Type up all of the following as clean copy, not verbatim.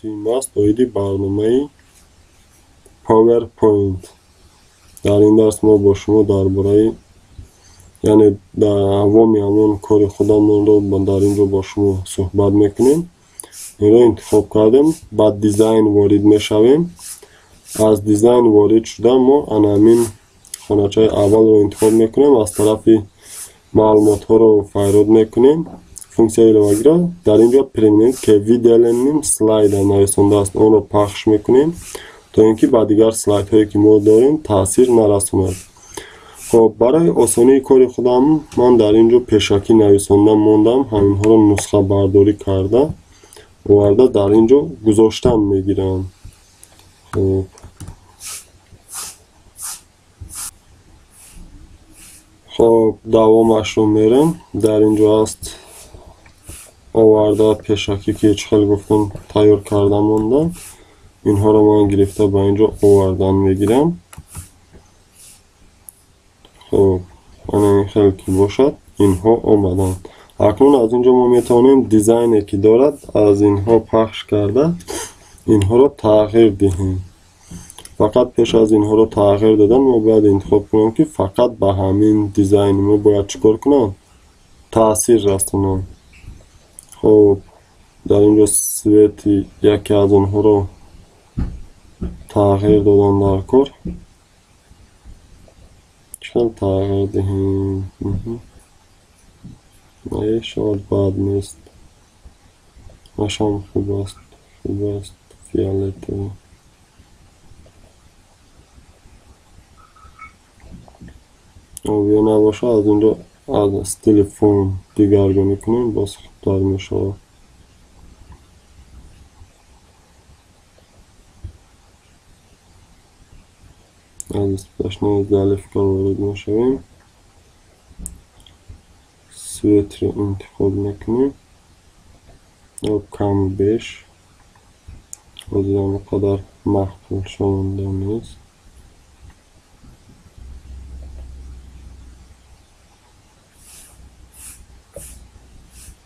ماست اویدی برنامه PowerPoint. در این درس ما با شما درباره یعنی دوامی همون کار خودمون رو در اینجا با شما صحبت میکنیم. این رو انتخاب کردیم، بعد دیزاین وارد میشویم. از دیزاین وارد شدن ما همین خانچه اول رو انتخاب میکنیم، از طرف معلومات ها رو فرود میکنیم، فونکسیون ایلوگرا در اینجا پرمیننت که ویدیو سلاید نویسنده است اون رو پخش میکنیم تا اینکه با دیگر سلاید هایی که ما داریم تاثیر نرساند. خب برای آسانی کار خودم من در اینجا پیشکی نویسنده موندم، همین ها رو نسخه برداری کرده وارده در اینجا گذاشتن میگیرم. خب دوامش رو میرم. در اینجا هست آورده پیشکی که چخل گفتم تیار کرده موندم، اینها رو من گرفته با اینجا آوردن میگیرم. خب این خیلی که باشد اینها آمدن. اکنون از اینجا ما میتونیم دیزاینی که دارد از اینها پخش کرده اینها رو تغییر دهیم. فقط پیش از اینها رو تغییر دادن ما باید انتخاب کنم که فقط به همین دیزاین ما باید چکار کنم؟ تاثیر رسونم. خب در اینجا سویت یکی از اونها رو تغییر دادن در کار. چند تغییر دهیم؟ نه شاید بد نیست، نشان خوب است فیالتی. یا نباشه از اینجا از استیل فون دیگرگونی کنیم باز خوبتر میشه. از استفاده ضعیف کار وارد میشویم، سویت رو انتخاب میکنیم و کم بیش از این قدر محفول شونده نیست.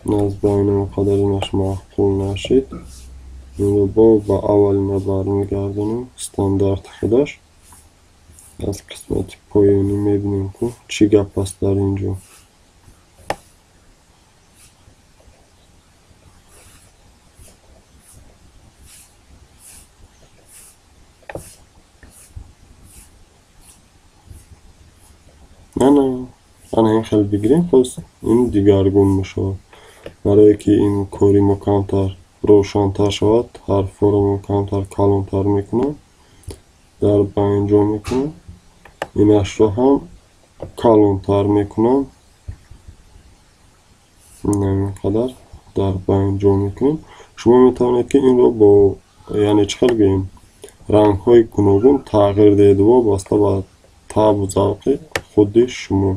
از بین مقدر اینش محفول نشید این رو با اولین برمیگردونیم استاندارد خودش. از قسمت پایانی میبینیم که چی گپ است در اینجا. نه این خیلی بگیریم پس این دیگرگون میشه. برای که این کاری مکانتر روشنتر شود حرف رو مکانتر کلانتر میکنم، در اینجا میکنم، اینش رو هم کلانتر میکنم نمیقدر در اینجا میکنیم. شما میتونید که این رو با یعنی چخل بگیم رنگ های گوناگون تغییر دهید و بسته با تاب و ذوق خود شما.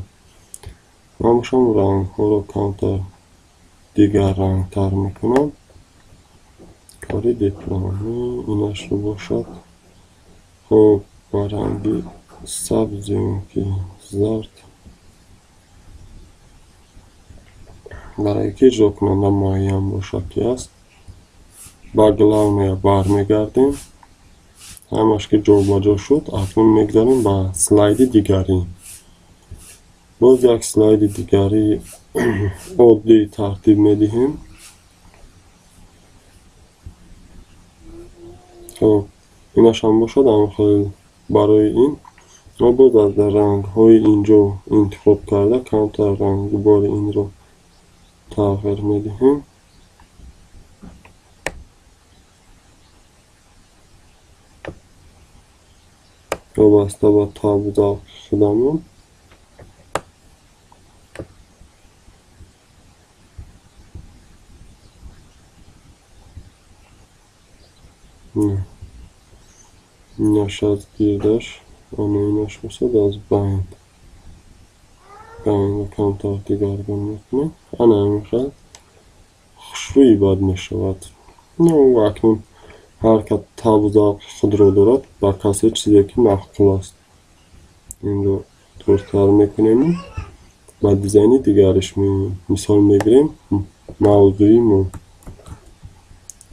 من باشم رنگ ها رو کانتر دیگر رنگ تر میکنم. کاری دیپلومی اینش رو باشد خب با رنگی سبزی که زرد برای که اجرا کننده معین باشد که است. با گلاو برمیگردیم، همش که جا با جا شد اکنون میگذاریم با سلاید دیگری. باز یک سلاید دیگری عادی ترتیب میدهیم. خب اینش هم باشد هم خیلی برای این ما باز از رنگ های اینجا انتخاب کرده کانتر رنگ بار این رو تغییر میدهیم. وابسته با تاب و ذوق خودمون اینش از گیردش اینش بسید از بایند کانتر دیگرگون میکنیم. همین خیلی خوشرویی باید میشود. و اکنون هر که تاب و ذوق خود رو دارد با کسی چیزی که معقول است این رو درست‌تر میکنیم. با دیزاینی دیگرش مثال میگیریم موضوعی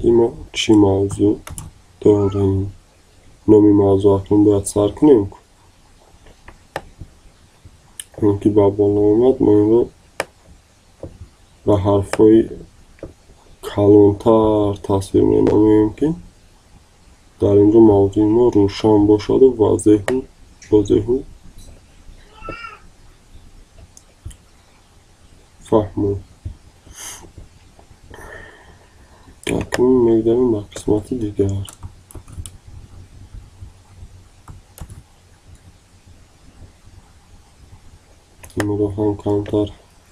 ما چی موضوع داریم؟ نامی موضوع اکنون باید سر کنیم. اون که با بالا اومد ما این رو به حرفای کلانتر تصویر می نماییم که در اینجا موضوع ما روشن باشد و واضح و فهمو. اکنون میگذاریم به قسمت دیگر. این رو هم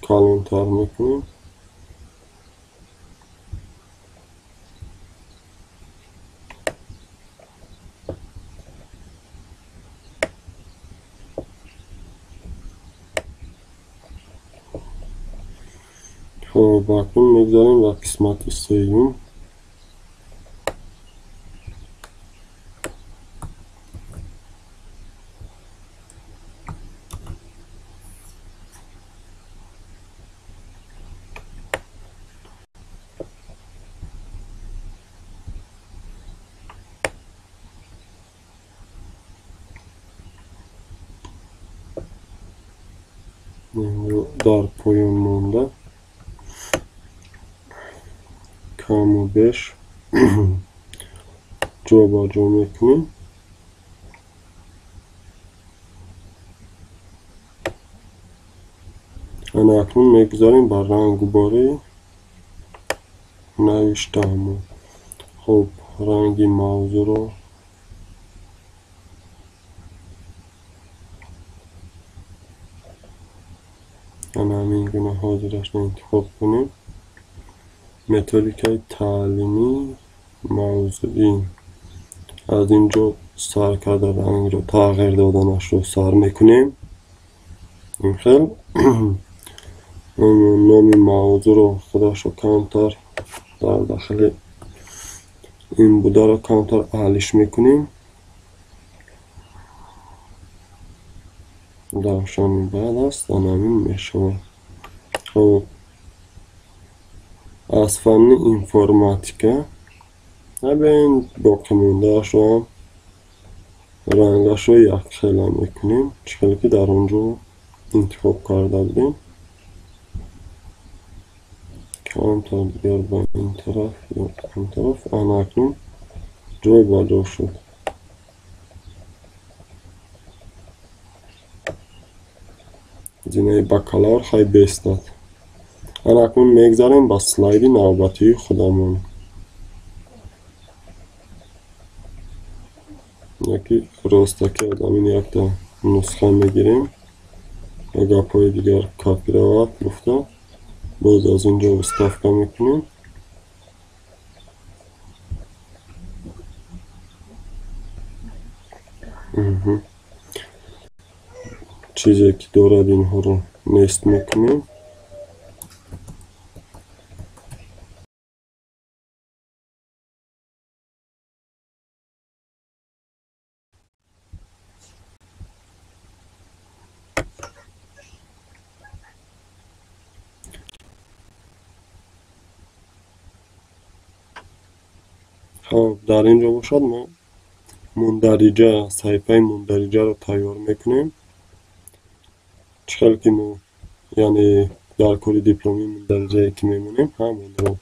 کلانتر میکنیم. خب اکنون میگذاریم به قسمت سیوم. در پایان مونده کم و بیش جا با جا میکنیم. اکنون میگذاریم بر رنگ باره نوشته همون. خب رنگی موضوع رو همین گونه حاضرش رو انتخاب کنیم. متدیک تعلیمی موضوعی از اینجا سر کرده رنگ رو تغییر دادنش رو سر میکنیم. این خیلی نامی موضوع رو خودش رو کانتر در داخل این بوده رو کانتر اهلیش میکنیم. درشان بعد است همین میشود. خب از فن اینفورماتیکا همین باقی مونده شو رنگش رو یک خیلی میکنیم چکلی که در اونجا انتخاب کرده بودیم. کانتر دیگر با این طرف یا این طرف اکنون جای با جا شد. زینه بکالار خیلی بیستد. اکنون میگذاریم با سلایدی نوبتی خودمون. یکی راستکی از همین یک تا نسخه میگیریم و گپای دیگر کپی روات گفته باز از اینجا استفاده میکنیم. چیزی که دارد اینها رو نیست میکنیم. خب در اینجا باشد ما مندرجه صحیفه مندرجه رو تیار میکنیم. چقدر که ما یعنی در کل دیپلمی مندرجه که میمونیم همون رو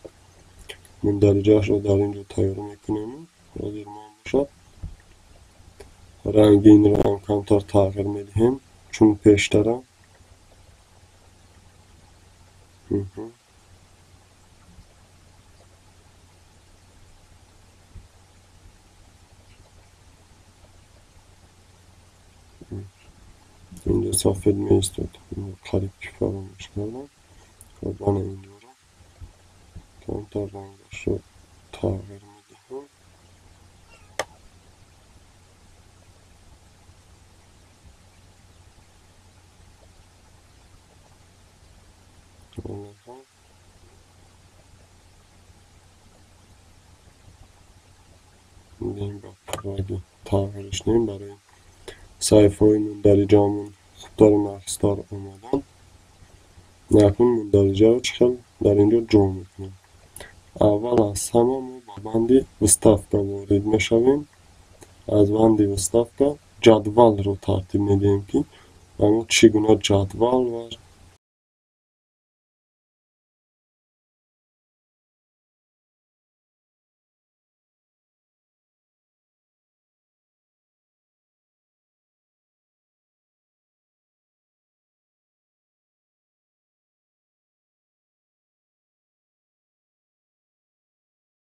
مندرجه رو در اینجا تیار میکنیم. حاضر ما باشد رنگ این رو هم کمتر تغییر میدهیم چون پیشتره. اینجا سفید میستد قریب که فراموش کردم. خب من اینجا رو کمتر رنگش رو تغییر میدهم. میگیم با رنگی تغییرش نیم برای صحیفه های مندرجه همون خوبتر و نقصتر اومدن. اکنون مندرجه رو چخل در اینجا جا میکنیم. аввал аз ҳама мо ба банди виставка ворид мешавем. аз банди виставка ҷадвалро тартиб медиҳем, ки ба мо чӣ гуна ҷадвал ва